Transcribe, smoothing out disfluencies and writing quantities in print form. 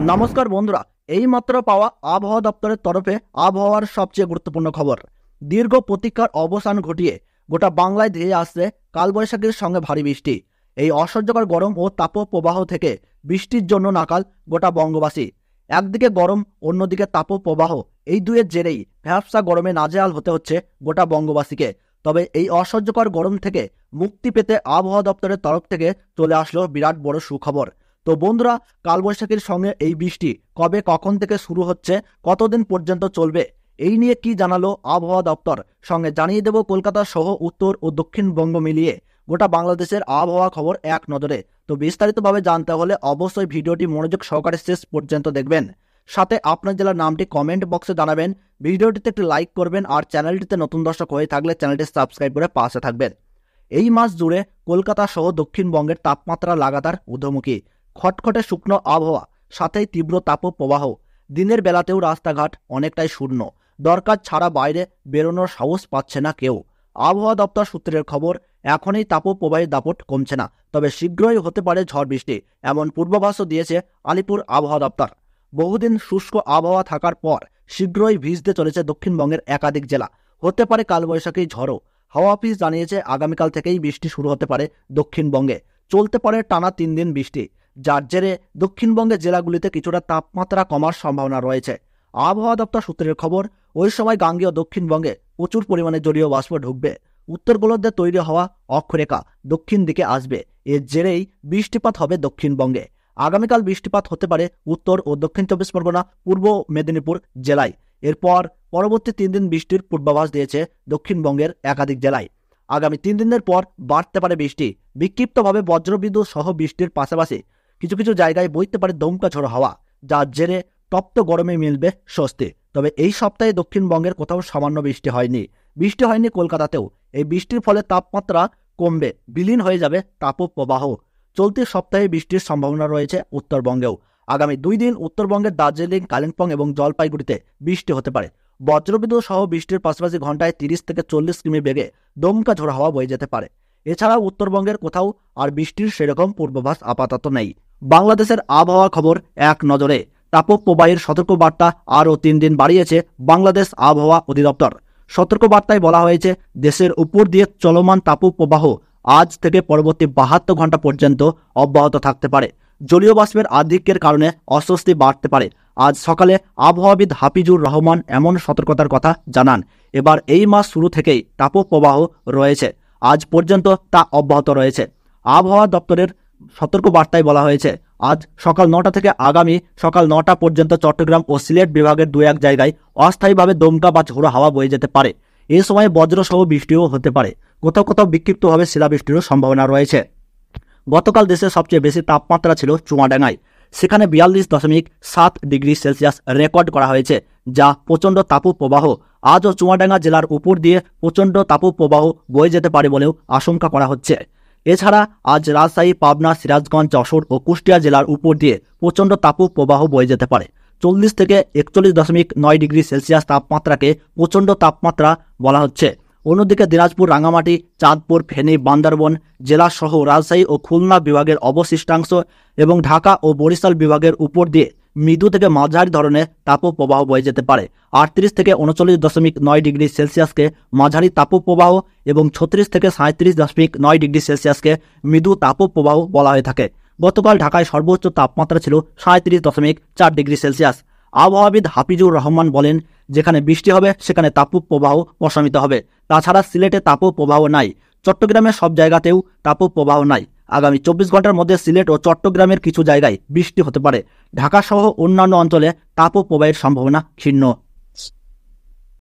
নমস্কার বন্ধুরা, এইমাত্র পাওয়া আবহাওয়া দপ্তরের তরফে আবহাওয়ার সবচেয়ে গুরুত্বপূর্ণ খবর। দীর্ঘ প্রতীক্ষার অবসান ঘটিয়ে গোটা বাংলায় ধেয়ে আসছে কালবৈশাখীর সঙ্গে ভারী বৃষ্টি। এই অসহ্যকর গরম ও তাপপ্রবাহ থেকে বৃষ্টির জন্য নাকাল গোটা বঙ্গবাসী। একদিকে গরম, অন্যদিকে তাপপ্রবাহ, এই দুয়ের জেরেই ভ্যাপসা গরমে নাজেহাল হতে হচ্ছে গোটা বঙ্গবাসীকে। তবে এই অসহ্যকর গরম থেকে মুক্তি পেতে আবহাওয়া দপ্তরের তরফ থেকে চলে আসলো বিরাট বড় সুখবর। তো বন্ধুরা, কালবৈশাখীর সঙ্গে এই বৃষ্টি কবে কখন থেকে শুরু হচ্ছে, কতদিন পর্যন্ত চলবে, এই নিয়ে কি জানালো আবহাওয়া দপ্তর, সঙ্গে জানিয়ে দেব কলকাতা সহ উত্তর ও দক্ষিণবঙ্গ মিলিয়ে গোটা বাংলাদেশের আবহাওয়া খবর এক নজরে। তো বিস্তারিতভাবে জানতে হলে অবশ্যই ভিডিওটি মনোযোগ সহকারে শেষ পর্যন্ত দেখবেন। সাথে আপনার জেলার নামটি কমেন্ট বক্সে জানাবেন, ভিডিওটিতে একটি লাইক করবেন, আর চ্যানেলটিতে নতুন দর্শক হয়ে থাকলে চ্যানেলটি সাবস্ক্রাইব করে পাশে থাকবেন। এই মাস জুড়ে কলকাতা সহ দক্ষিণবঙ্গের তাপমাত্রা লাগাতার ঊর্ধ্বমুখী। খটখটে শুকনো আবহাওয়া, সাথেই তীব্র তাপপ্রবাহ। দিনের বেলাতেও রাস্তাঘাট অনেকটাই শূন্য, দরকার ছাড়া বাইরে বেরোনোর সাহস পাচ্ছে না কেউ। আবহাওয়া দপ্তর সূত্রের খবর, এখনই তাপপ্রবাহের দাপট কমছে না, তবে শীঘ্রই হতে পারে ঝড় বৃষ্টি, এমন পূর্বাভাসও দিয়েছে আলিপুর আবহাওয়া দপ্তর। বহুদিন শুষ্ক আবহাওয়া থাকার পর শীঘ্রই ভিজতে চলেছে দক্ষিণবঙ্গের একাধিক জেলা। হতে পারে কালবৈশাখী ঝড়ও। হাওয়া অফিস জানিয়েছে আগামীকাল থেকেই বৃষ্টি শুরু হতে পারে দক্ষিণবঙ্গে। চলতে পারে টানা 3 দিন বৃষ্টি, যার জেরে দক্ষিণবঙ্গের জেলাগুলিতে কিছুটা তাপমাত্রা কমার সম্ভাবনা রয়েছে। আবহাওয়া দপ্তর সূত্রের খবর, ওই সময় গাঙ্গেয় দক্ষিণবঙ্গে প্রচুর পরিমাণে জলীয় বাষ্প ঢুকবে। উত্তর গোলার্ধে তৈরি হওয়া অক্ষরেখা দক্ষিণ দিকে আসবে, এর জেরেই বৃষ্টিপাত হবে দক্ষিণবঙ্গে। আগামীকাল বৃষ্টিপাত হতে পারে উত্তর ও দক্ষিণ 24 পরগনা, পূর্ব মেদিনীপুর জেলায়। এরপর পরবর্তী 3 দিন বৃষ্টির পূর্বাভাস দিয়েছে দক্ষিণবঙ্গের একাধিক জেলায়। আগামী 3 দিনের পর বাড়তে পারে বৃষ্টি, বিক্ষিপ্তভাবে বজ্রবিদ্যুৎ সহ বৃষ্টির পাশাপাশি কিছু কিছু জায়গায় বইতে পারে দমকা ঝোড়ো হাওয়া, যার জেরে তপ্ত গরমে মিলবে স্বস্তি। তবে এই সপ্তাহে দক্ষিণবঙ্গের কোথাও সামান্য বৃষ্টি হয়নি কলকাতাতেও। এই বৃষ্টির ফলে তাপমাত্রা কমবে, বিলীন হয়ে যাবে তাপপ্রবাহ। চলতি সপ্তাহে বৃষ্টির সম্ভাবনা রয়েছে উত্তরবঙ্গেও। আগামী 2 দিন উত্তরবঙ্গের দার্জিলিং, কালিম্পং এবং জলপাইগুড়িতে বৃষ্টি হতে পারে। বজ্রবিদ্যুৎ সহ বৃষ্টির পাশাপাশি ঘন্টায় 30 থেকে 40 কিমি বেগে দমকা ঝোড়ো হাওয়া বয়ে যেতে পারে। এছাড়াও উত্তরবঙ্গের কোথাও আর বৃষ্টির সেরকম পূর্বাভাস আপাতত নেই। বাংলাদেশের আবহাওয়া খবর এক নজরে। তাপপ্রবাহের সতর্কবার্তা আরও 3 দিন বাড়িয়েছে বাংলাদেশ আবহাওয়া অধিদপ্তর। সতর্কবার্তায় বলা হয়েছে, দেশের উপর দিয়ে চলমান তাপপ্রবাহ আজ থেকে পরবর্তী 72 ঘন্টা পর্যন্ত অব্যাহত থাকতে পারে। জলীয় বাষ্পের আধিক্যের কারণে অস্বস্তি বাড়তে পারে। আজ সকালে আবহাওয়াবিদ হাফিজুর রহমান এমন সতর্কতার কথা জানান। এবার এই মাস শুরু থেকেই তাপপ্রবাহ রয়েছে, আজ পর্যন্ত তা অব্যাহত রয়েছে। আবহাওয়া দপ্তরের সতর্কবার্তায় বলা হয়েছে, আজ সকাল 9টা থেকে আগামী সকাল 9টা পর্যন্ত চট্টগ্রাম ও সিলেট বিভাগের 2-1 জায়গায় অস্থায়ীভাবে দমকা বা ঝোড়ো হাওয়া বয়ে যেতে পারে। এই সময় বজ্রসহ বৃষ্টিও হতে পারে। কোথাও কোথাও বিক্ষিপ্তভাবে শিলাবৃষ্টিরও সম্ভাবনা রয়েছে। গতকাল দেশের সবচেয়ে বেশি তাপমাত্রা ছিল চুয়াডাঙ্গায়। সেখানে 42.7 ডিগ্রি সেলসিয়াস রেকর্ড করা হয়েছে, যা প্রচণ্ড তাপপ্রবাহ। আজও চুয়াডাঙ্গা জেলার উপর দিয়ে প্রচণ্ড তাপপ্রবাহ বয়ে যেতে পারে বলেও আশঙ্কা করা হচ্ছে। এছাড়া আজ রাজশাহী, পাবনা, সিরাজগঞ্জ, যশোর ও কুষ্টিয়া জেলার উপর দিয়ে প্রচণ্ড তাপপ্রবাহ বয়ে যেতে পারে। 40 থেকে 41.9 ডিগ্রি সেলসিয়াস তাপমাত্রাকে প্রচণ্ড তাপমাত্রা বলা হচ্ছে। অন্যদিকে দিনাজপুর, রাঙামাটি, চাঁদপুর, ফেনী, বান্দরবন জেলা সহ রাজশাহী ও খুলনা বিভাগের অবশিষ্টাংশ এবং ঢাকা ও বরিশাল বিভাগের উপর দিয়ে মৃদু থেকে মাঝারি ধরনের তাপপ্রবাহ বয়ে যেতে পারে। 38 থেকে 39.9 ডিগ্রি সেলসিয়াসকে মাঝারি তাপপ্রবাহ এবং 36 থেকে 37.9 ডিগ্রি সেলসিয়াসকে মৃদু তাপপ্রবাহ বলা হয়ে থাকে। গতকাল ঢাকায় সর্বোচ্চ তাপমাত্রা ছিল 37.4 ডিগ্রি সেলসিয়াস। আবহাওয়াবিদ হাফিজুর রহমান বলেন, যেখানে বৃষ্টি হবে সেখানে তাপপ্রবাহ প্রশমিত হবে। তাছাড়া সিলেটে তাপপ্রবাহ নাই, চট্টগ্রামের সব জায়গাতেও তাপপ্রবাহ নাই। আগামী 24 ঘন্টার মধ্যে সিলেট ও চট্টগ্রামের কিছু জায়গায় বৃষ্টি হতে পারে। ঢাকা সহ অন্যান্য অঞ্চলে তাপপ্রবাহের সম্ভাবনা ক্ষীণ।